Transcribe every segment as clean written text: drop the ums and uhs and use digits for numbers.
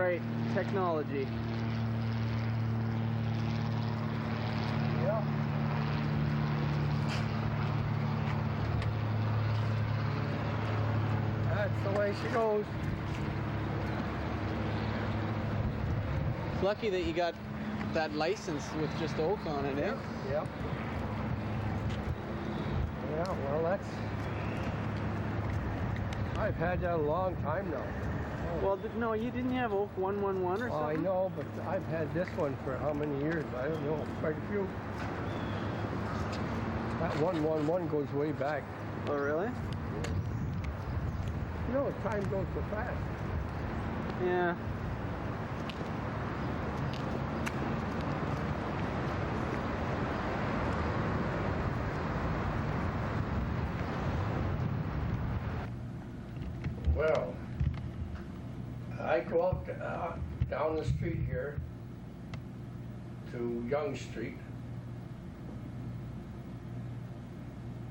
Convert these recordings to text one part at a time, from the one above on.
right, technology. Yeah. That's the way she goes. It's lucky that you got that license with just oak on it, eh? Yep. Yeah, well that's... I've had that a long time now. Well, no, you didn't have oak 111 or something? Oh, I know, but I've had this one for how many years? I don't know, quite a few. That 111 goes way back. Oh, really? You know, time goes so fast. Yeah. Well, I go out down the street here to Young Street.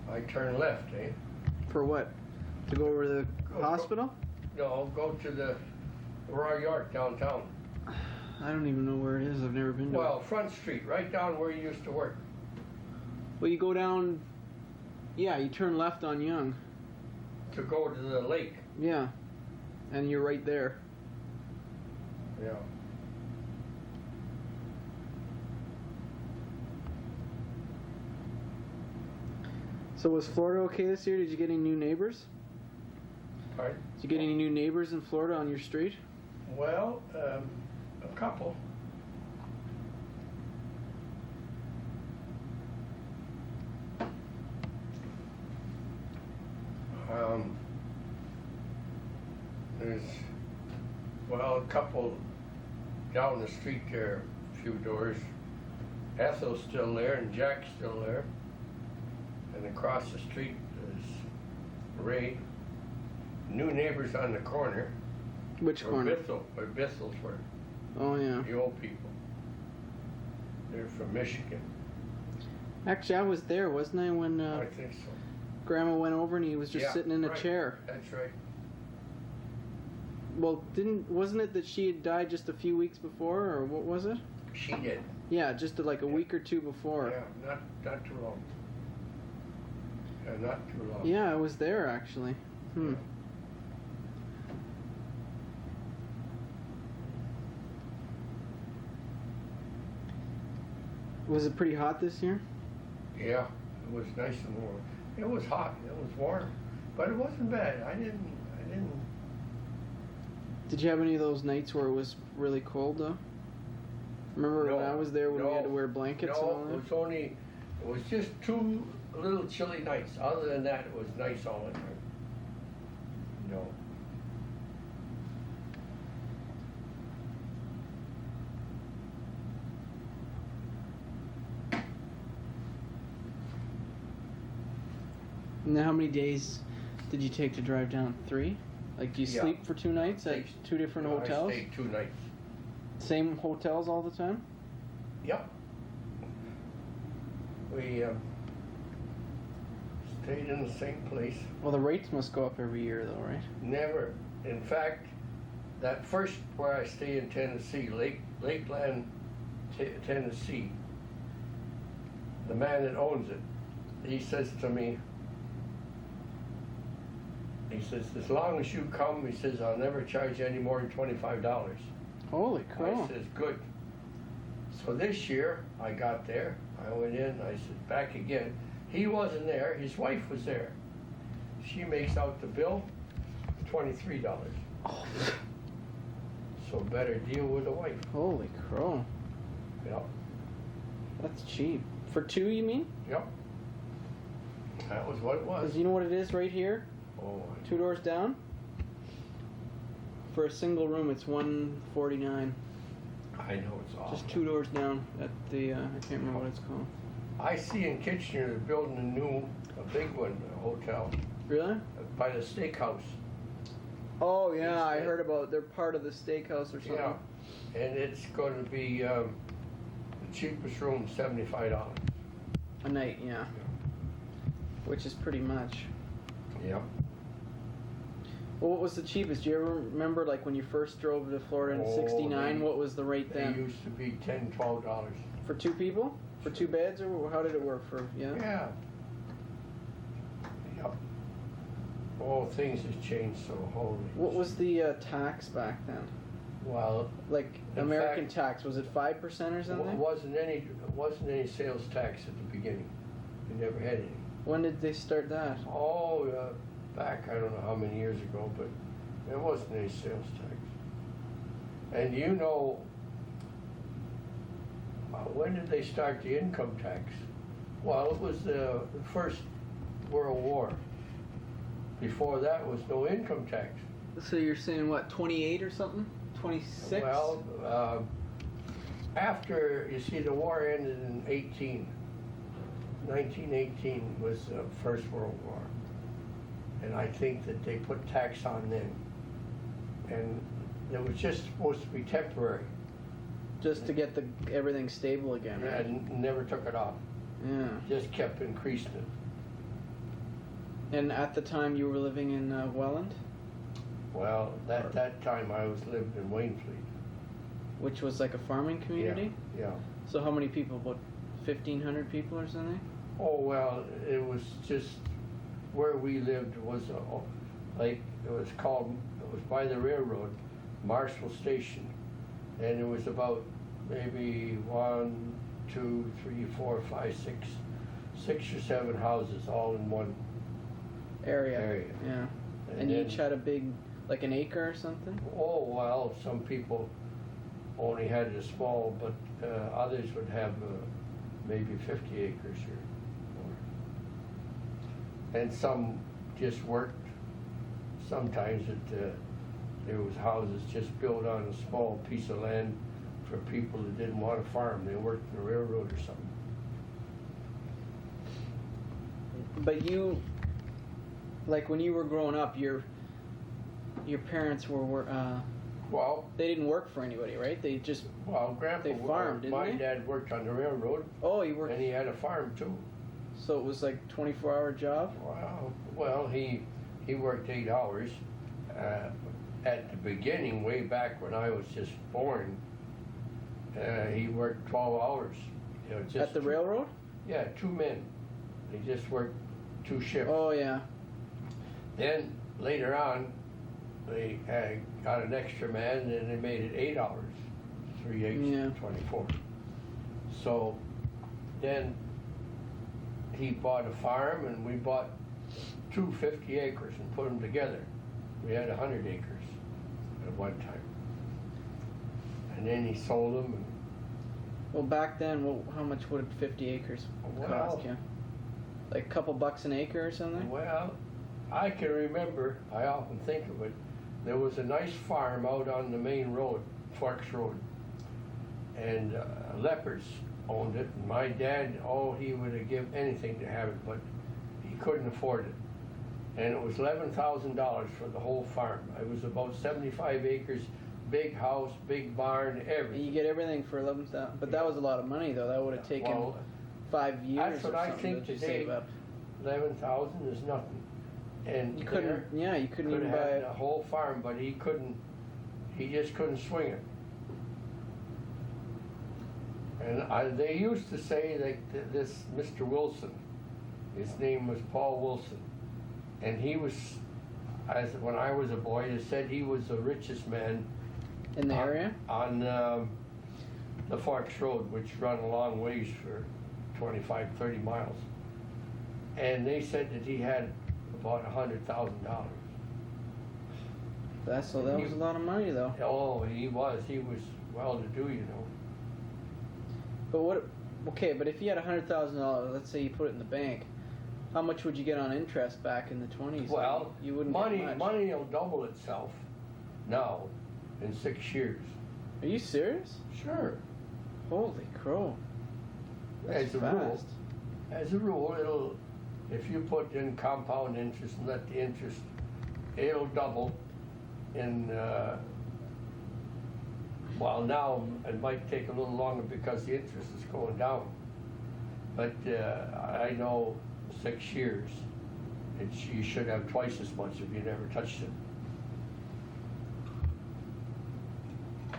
I turn left, eh? For what? To go over to the hospital? No, go to the Royal York downtown. I don't even know where it is. I've never been to Well, Front Street, right down where you used to work. Well, you go down... Yeah, you turn left on Young. To go to the lake. Yeah. And you're right there. Yeah. So was Florida okay this year? Did you get any new neighbors? Pardon? Did you get any new neighbors in Florida on your street? Well, a couple. There's, well, a couple down the street there, a few doors. Ethel's still there and Jack's still there. And across the street is Ray. New neighbors on the corner. Which corner? Where Bissell's were. Oh, yeah. The old people. They're from Michigan. Actually, I was there, wasn't I, when I think so. Grandma went over and he was just sitting in a right. chair. That's right. Well, wasn't it that she had died just a few weeks before, or what was it? She did. Yeah, just like a week or two before. Yeah, not too long. Yeah, not too long. Yeah, I was there actually. Hmm. Was it pretty hot this year? Yeah, it was nice and warm. It was hot. It was warm, but it wasn't bad. I didn't. Did you have any of those nights where it was really cold though? Remember when I was there when we had to wear blankets and all that? No, it was just 2 little chilly nights. Other than that, it was nice all the time. No. And then how many days did you take to drive down? 3? Like, do you sleep for 2 nights at 2 different hotels? I stayed 2 nights. Same hotels all the time? Yep. We stayed in the same place. Well, the rates must go up every year though, right? Never. In fact, that first where I stay in Tennessee, Lakeland, Tennessee, the man that owns it, he says to me, he says, as long as you come, he says, I'll never charge you any more than $25. Holy cow. I says, good. So this year, I got there, I went in, I said, back again. He wasn't there, his wife was there. She makes out the bill, $23. Oh. So better deal with the wife. Holy crow. Yep. That's cheap. For 2, you mean? Yep. That was what it was. 'Cause you know what it is right here? Oh. 2 doors down? For a single room, it's $149. I know it's awful. Just 2 doors down at the, I can't remember what it's called. I see in Kitchener they're building a big one, a hotel. Really? By the steakhouse. Oh yeah, I heard about they're part of the steakhouse or something. Yeah, and it's going to be the cheapest room, $75. A night, yeah. Which is pretty much. Yep. Well, what was the cheapest? Do you ever remember, like, when you first drove to Florida in '69? What was the rate then? They used to be $10, $12. For two people? For two beds, or how did it work? For Yeah. Yep. Oh, things have changed so holy. What was the tax back then? Well, like American tax, was it 5% or something? Wasn't any sales tax at the beginning. We never had any. When did they start that? Oh, back I don't know how many years ago, but there wasn't any sales tax. And you know, when did they start the income tax? Well, it was the First World War. Before that was no income tax. So you're saying what, 28 or something? 26? Well, after, you see, the war ended in 1918 was the First World War. And I think that they put tax on then. And it was just supposed to be temporary. Just to get everything stable again, right? And never took it off. Yeah. Just kept increasing it. And at the time you were living in Welland? Well, at that time I was living in Wainfleet. Which was like a farming community? Yeah. So how many people? About 1,500 people or something? Oh, well, it was just where we lived was it was by the railroad, Marshall Station. And it was about maybe 1, 2, 3, 4, 5, 6 or 7 houses all in one area. Yeah. And each had a big, like an acre or something? Oh, well, some people only had it small, but others would have maybe 50 acres or more. And some just worked. Sometimes there was houses just built on a small piece of land for people that didn't want to farm. They worked in the railroad or something. But you, like when you were growing up, your parents were well, they didn't work for anybody, right? They just Grandpa, they farmed, didn't they? My dad worked on the railroad. Oh, he worked, and he had a farm too. So it was like 24-hour job. Wow. Well, he worked 8 hours. At the beginning, way back when I was just born, he worked 12 hours. You know, just at the railroad? Yeah, 2 men. They just worked 2 shifts. Oh, yeah. Then later on, they got an extra man and they made it 8 hours. 3 8s, 24. So then he bought a farm and we bought 2 50 acres and put them together. We had 100 acres at one time. And then he sold them. And well, back then, how much would 50 acres cost you? Like a couple bucks an acre or something? Well, I can remember, I often think of it, there was a nice farm out on the main road, Forks Road. And lepers owned it. And my dad, he would have given anything to have it, but he couldn't afford it. And it was $11,000 for the whole farm. It was about 75 acres, big house, big barn, everything. You get everything for 11,000, but that was a lot of money though. That would have taken 5 years. That's what I think today. Save up. 11,000 is nothing. And you couldn't. Yeah, you couldn't even buy a whole farm, but he couldn't. He just couldn't swing it. And they used to say that this Mr. Wilson, his name was Paul Wilson. And he was, when I was a boy, they said he was the richest man in the area? On the Forks Road, which run a long ways for 25, 30 miles. And they said that he had about $100,000. That was a lot of money, though. Oh, he was well-to-do, you know. But but if you had $100,000, let's say you put it in the bank, how much would you get on interest back in the 20s? Well, you wouldn't get much. Money will double itself now in 6 years. Are you serious? Sure. Holy crow. That's fast. As a rule, if you put in compound interest and let the interest, it'll double in, now it might take a little longer because the interest is going down. But I know 6 years, you should have twice as much if you never touched it.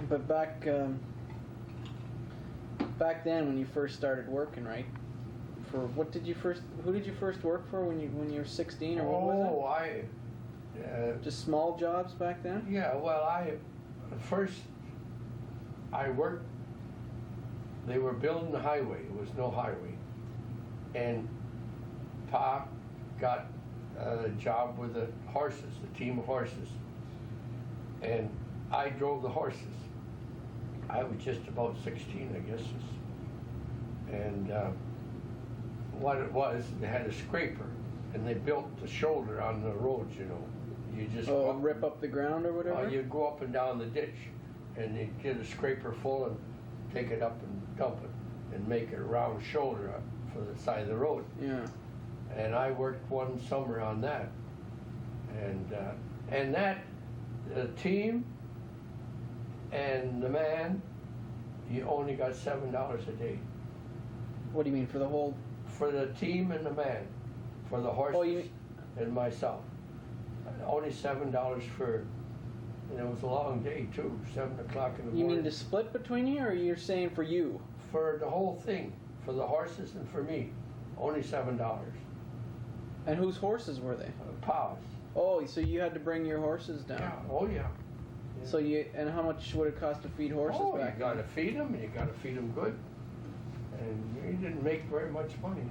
But back then when you first started working, right? For what did you first? Who did you first work for when you were 16 or what was it? Just small jobs back then? Yeah, well, first I worked, they were building the highway, there was no highway. And Pa got a job with the horses, the team of horses. And I drove the horses. I was just about 16, I guess. And what it was, they had a scraper, and they built the shoulder on the roads, you know. You just rip up the ground or whatever? You go up and down the ditch, and you get a scraper full and take it up and dump it, and make it a round shoulder up for the side of the road. Yeah. And I worked one summer on that, and that the team and the man, you only got $7 a day. What do you mean for the whole? For the team and the man, for the horses and myself. Only $7 for, and it was a long day too, 7 o'clock in the morning. You mean to split between you, or you're saying for you? For the whole thing, for the horses and for me, only $7. And whose horses were they? Pa's. Oh, so you had to bring your horses down? Yeah. Oh yeah. So and how much would it cost to feed horses back you got to feed them, and you got to feed them good. And he didn't make very much money.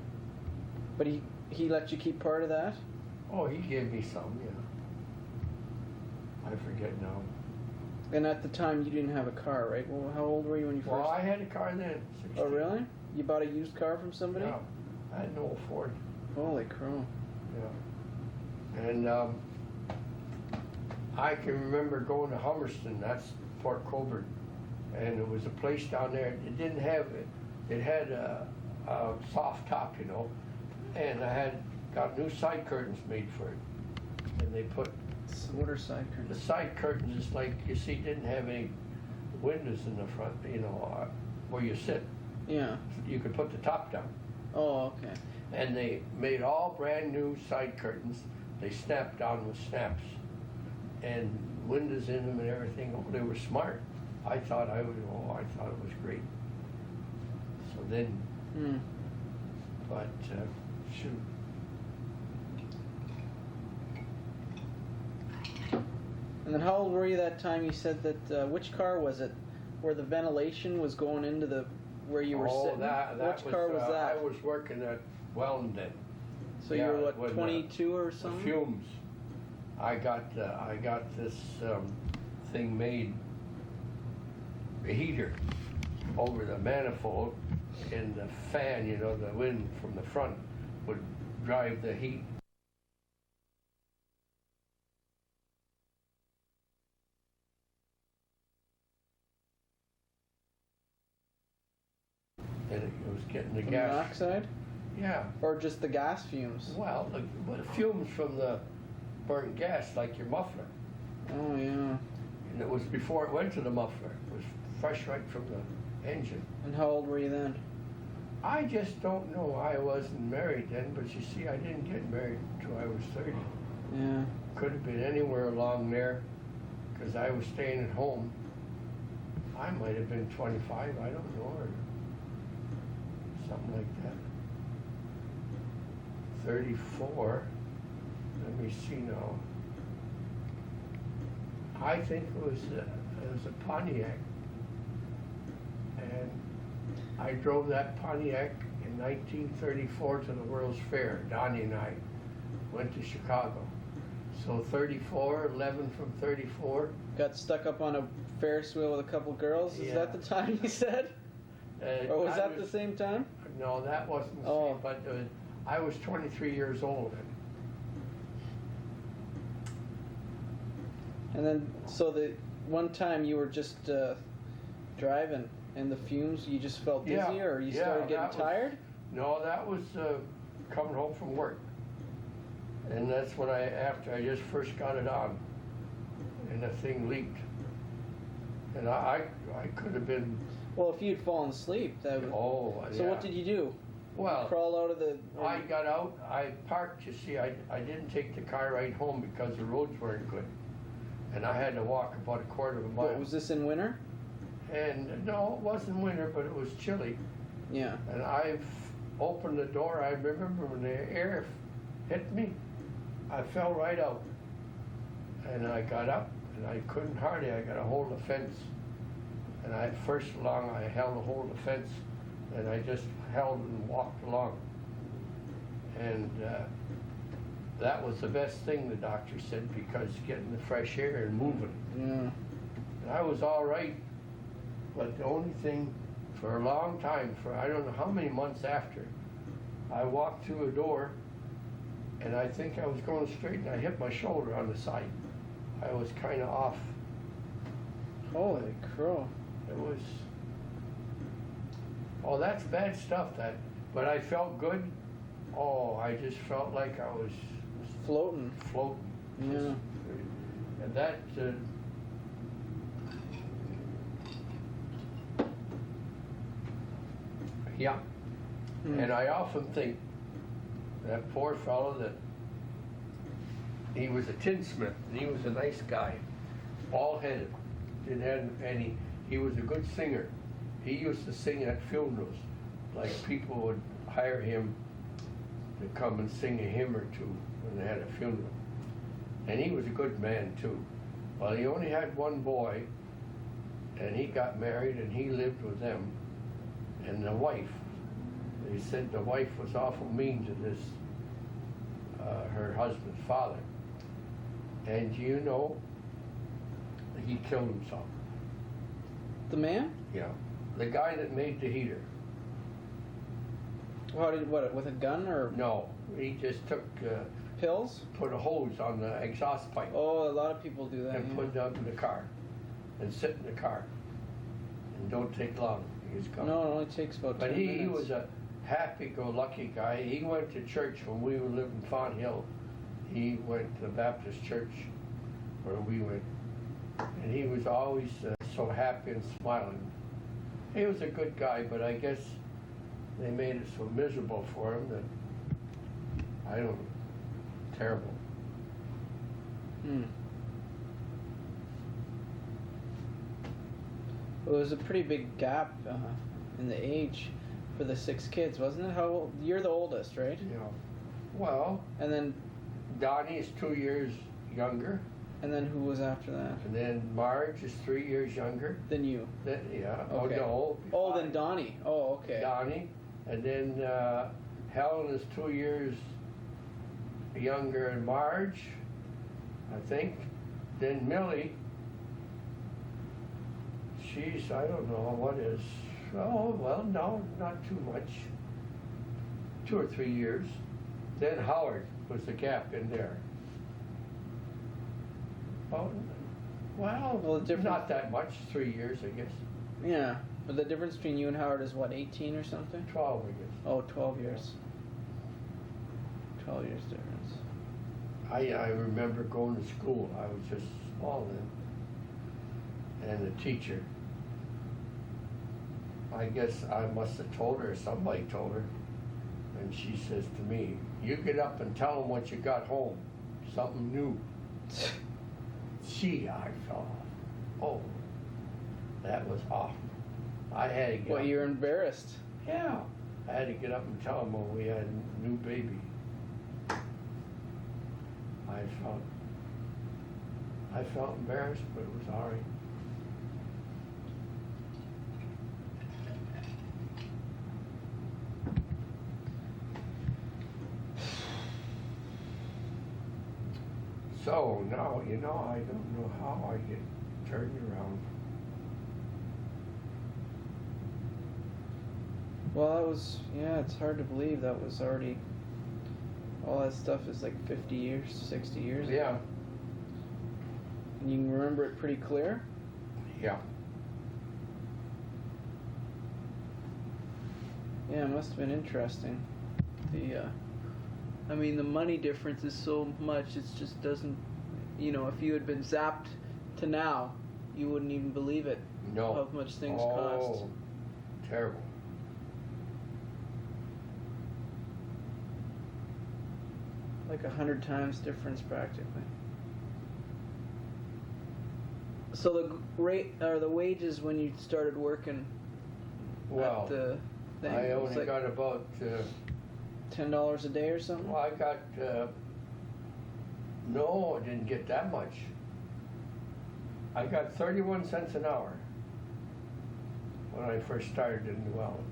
But he let you keep part of that? Oh, he gave me some, yeah. I forget now. And at the time, you didn't have a car, right? Well, how old were you when you first? Well, I had a car then. 16. Oh, really? You bought a used car from somebody? Yeah. I had no Ford. Holy crow. Yeah. And I can remember going to Hummerston, that's Port Colborne, and there was a place down there. It didn't have it. It had a soft top, you know, and I had got new side curtains made for it, and they put. What are side curtains? The side curtains is like, you see, didn't have any windows in the front, you know, where you sit. Yeah. You could put the top down. Oh, okay. And they made all brand new side curtains. They snapped down with snaps, and windows in them and everything. Oh, they were smart. I thought it was great. So then, but shoot. And then how old were you that time you said that, which car was it, where the ventilation was going into where you were sitting? Which car was that? I was working at Wellington. So you were what, 22 or something? The fumes. I got this thing made, a heater over the manifold, and the fan, you know, the wind from the front would drive the heat. And it was getting the gas. Monoxide? Yeah. Or just the gas fumes? Well, the fumes from the burnt gas, like your muffler. Oh, yeah. And it was before it went to the muffler. It was fresh right from the engine. And how old were you then? I just don't know. I wasn't married then, but you see, I didn't get married until I was 30. Yeah. Could have been anywhere along there, because I was staying at home. I might have been 25, I don't know, or something like that. 34. Let me see now. I think it was a Pontiac, and I drove that Pontiac in 1934 to the World's Fair. Donnie and I went to Chicago. So 34, 11 from 34. Got stuck up on a Ferris wheel with a couple girls? Is that the time you said? Or was that the same time? No, that wasn't the same, but I was 23 years old. And then, so the one time you were just driving, and the fumes, you just felt dizzy, or you started getting tired? No, that was coming home from work. And that's when after I just first got it on, and the thing leaked. And I could have been... Well, if you'd fallen asleep, that would... Oh, yeah. So what did you do? Well, crawl out of the... I got out, I parked, you see, I didn't take the car ride home because the roads weren't good. And I had to walk about a quarter of a mile. What, was this in winter? And no, it wasn't winter, but it was chilly. Yeah. And I opened the door. I remember when the air hit me, I fell right out. And I got up, and I couldn't hardly. I got a hold of the fence. And I held a hold of the fence, and I just held and walked along. And that was the best thing, the doctor said, because getting the fresh air and moving. Yeah. And I was all right, but the only thing, for a long time, for I don't know how many months after, I walked through a door, and I think I was going straight, and I hit my shoulder on the side. I was kind of off. Holy crow. It was, oh, that's bad stuff, that, but I felt good. Oh, I just felt like I was floating. Yeah. And that, yeah. And I often think that poor fellow, that he was a tinsmith, and he was a nice guy, bald-headed, didn't have any. He was a good singer. He used to sing at funerals, like people would hire him to come and sing a hymn or two when they had a funeral. And he was a good man too. Well, he only had one boy, and he got married and he lived with them. And the wife, they said the wife was awful mean to this, her husband's father. And you know, he killed himself. The man? Yeah, the guy that made the heater. What, with a gun or? No, he just took pills? Put a hose on the exhaust pipe. Oh, a lot of people do that. And put it up in the car, and sit in the car, and don't take long. He's gone. No, it only takes about 10 minutes. But he was a happy-go-lucky guy. He went to church when we were living in Font Hill. He went to the Baptist church where we went, and he was always so happy and smiling. He was a good guy, but I guess they made it so miserable for him that, I don't know, terrible. Well, there was a pretty big gap in the age for the 6 kids, wasn't it? How old? You're the oldest, right? Yeah. Well. And then Donnie is 2 years younger. And then who was after that? And then Marge is 3 years younger. Than you? Yeah. Okay. Oh, no. Oh, then Donnie. Oh, okay. Donnie. And then Helen is 2 years younger than Marge, I think. Then Millie, she's, I don't know, what is, oh, well, no, not too much. 2 or 3 years. Then Howard was the gap in there. Oh, well, not that much, 3 years, I guess. Yeah, but the difference between you and Howard is what, 18 or something? 12, I guess. Oh, 12 years. 12 years difference. I remember going to school. I was just small then. And the teacher, I guess I must have told her, or somebody told her, and she says to me, "You get up and tell them what you got home, something new." Gee, I fell off. Oh, that was awful. I had to get Well, up. you're embarrassed. Yeah. I had to get up and tell them when we had a new baby. I felt embarrassed, but it was all right. So now, you know, I don't know how I get turned around. Well, that was, yeah, it's hard to believe that was already, all that stuff is like 50 years, 60 years ago. Yeah. And you can remember it pretty clear? Yeah. Yeah, it must have been interesting. I mean, the money difference is so much, it just doesn't, you know, if you had been zapped to now, you wouldn't even believe it. No. How much things cost. Oh, terrible. Like 100 times difference practically. So the rate or the wages when you started working Well, at the thing, I it was only like got about, $10 a day or something? well, I got, no, I didn't get that much. I got 31 cents an hour when I first started in Llewellyn.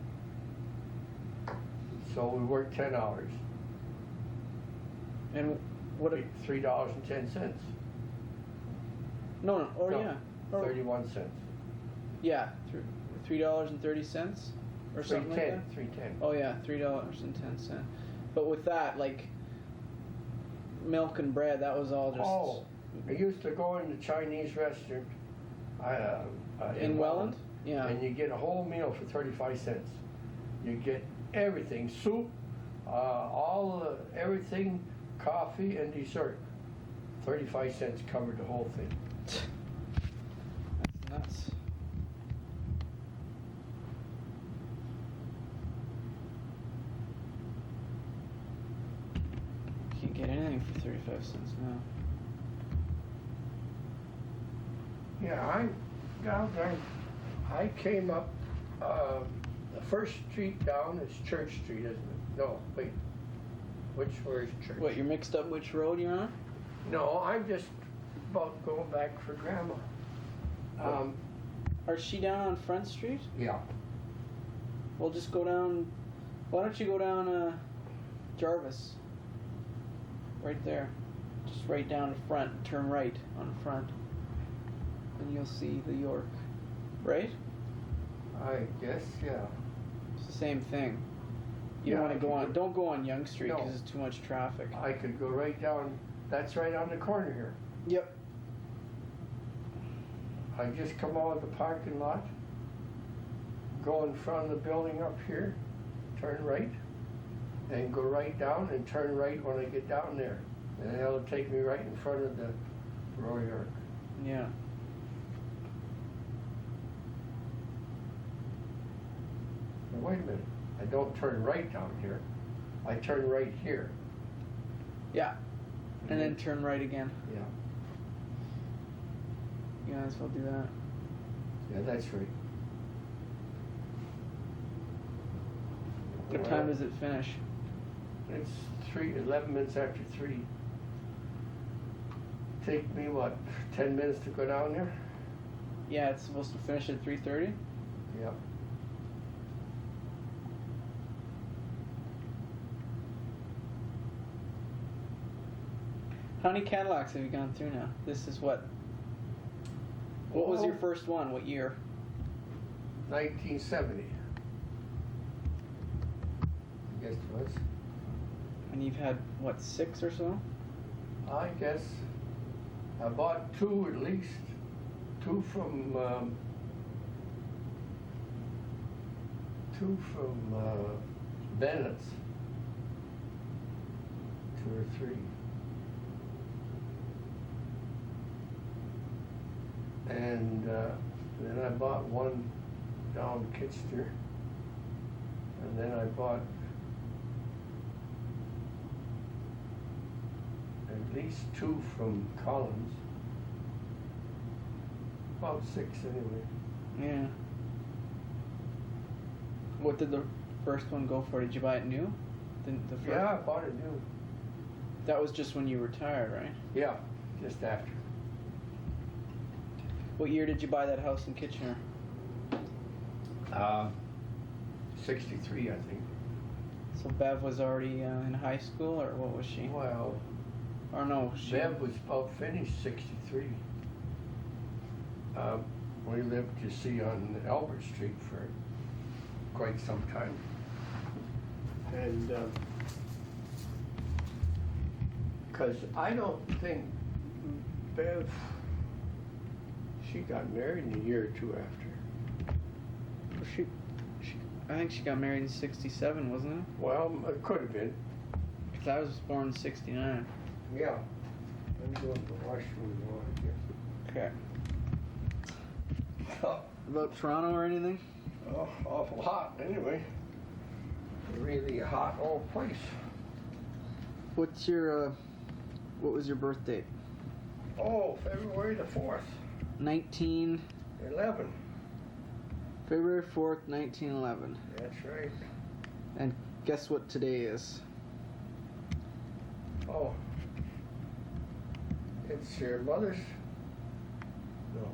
So we worked 10 hours. And what? $3.10. No. Oh No, yeah. Or, 31 cents. Yeah, $3.30 or something like that. $3.10. Oh yeah, $3.10. But with that, like milk and bread, that was all just. Oh, I used to go in the Chinese restaurant. In Welland? Yeah. And you get a whole meal for 35 cents. You get everything, soup, everything, coffee and dessert. 35 cents covered the whole thing. That's nuts. Can't get anything for 35 cents now. Yeah, I came up, the first street down is Church Street, isn't it? No, wait, where's Church? What, you're mixed up which road you're on? No, I'm just about going back for Grandma. Or is she down on Front Street? Yeah. We'll just go down, why don't you go down Jarvis? Right there. Just right down the front, turn right on the front. And you'll see the York. Right? I guess, yeah. It's the same thing. You Yeah, don't want to go on, don't go on Yonge Street because No. it's too much traffic. I could go right down, that's right on the corner here. Yep. I just come out of the parking lot, go in front of the building up here, turn right, and go right down and turn right when I get down there. And it'll take me right in front of the Royal York. Yeah. Now, wait a minute, I don't turn right down here, I turn right here. Yeah. And then turn right again. Yeah, You might as well do that. yeah, that's right. What time does it finish? It's 11 minutes after 3. Take me, what, 10 minutes to go down there? Yeah, it's supposed to finish at 3:30. Yep. How many Cadillacs have you gone through now? This is what? What was your first one? What year? 1970. I guess it was. And you've had, what, 6 or so? I guess I bought 2 at least. 2 from Bennett's. 2 or 3. And then I bought 1 down Kitchener. And then I bought at least 2 from Collins. About 6 anyway. Yeah. What did the first one go for? Did you buy it new? The first? Yeah, I bought it new. That was just when you retired, right? Yeah, just after. What year did you buy that house in Kitchener? 63, I think. So Bev was already in high school, or what was she? Well, Or no, she... Bev was about finished 63. We lived, you see, on Albert Street for quite some time. And because I don't think Bev, she got married in a year or 2 after. She, I think she got married in 67, wasn't it? Well, it could have been. Because I was born in 69. Yeah. Let me go to the washroom here. Okay. About Toronto or anything? Oh, awful hot anyway. Really hot old place. What's your, what was your birth date? Oh, February the 4th. 19... 11. February 4th, 1911. That's right. And guess what today is? Oh. It's your mother's? No.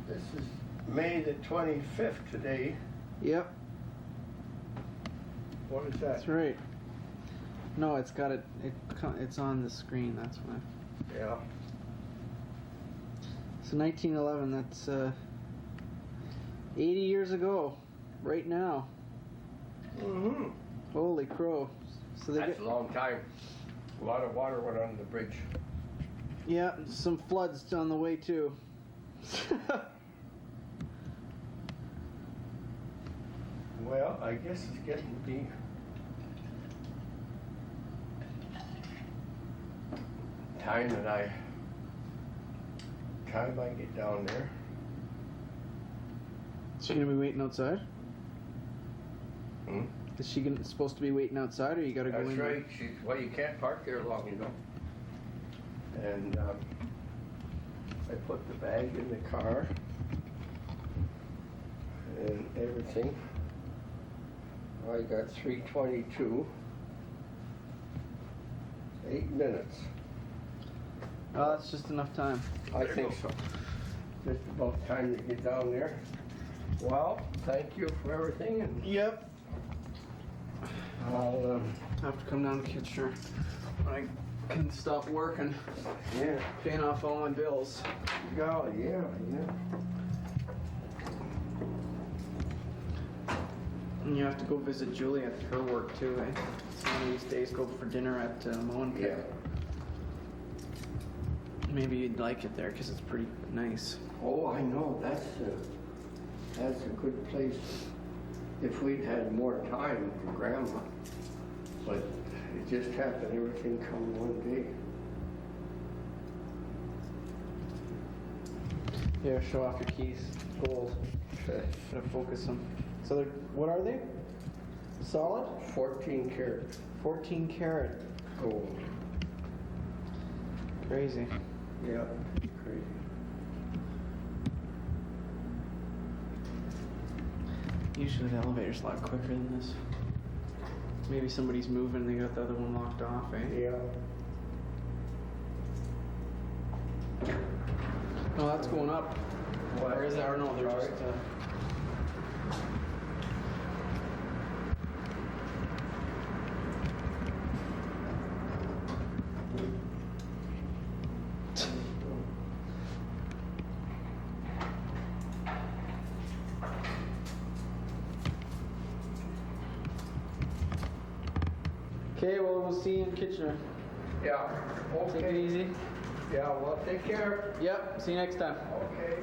This is May the 25th today. Yep. What is that? That's right. No, it's got it. It's on the screen. That's why. Yeah. So 1911. That's 80 years ago, right now. Mm-hmm. Holy crow! So That's a long time. A lot of water went under the bridge. Yeah, some floods on the way too. Well, I guess it's getting to be time I get down there. Is she gonna be waiting outside? Hmm? Is she supposed to be waiting outside, or you gotta go in? That's right. Well, you can't park there long, you know. And I put the bag in the car and everything. I got 3:22. 8 minutes. Oh, that's just enough time. I think so. Just about time to get down there. Well, thank you for everything, and Yep. I'll Have to come down to Kitchener when I can stop working, yeah. paying off all my bills. Oh, yeah. And you have to go visit Julie at her work too, eh? So one of these days, go for dinner at Moen. Yeah. Maybe you'd like it there because it's pretty nice. Oh, I know. That's a good place. If we'd had more time for Grandma, but it just happened. Everything come one day. Here, show off your keys. Gold. Gotta focus them. So they're, what are they? Solid? 14 karat 14 karat. gold. Crazy. Yeah, crazy. Usually the elevator's a lot quicker than this. Maybe somebody's moving, they got the other one locked off, eh? Yeah. No, that's going up. What? Or is it? Or no, they're Sorry. just. Okay, well, we'll see you in Kitchener. Yeah. Take it Okay. easy. Yeah. Well, take care. Yep, see you next time. Okay.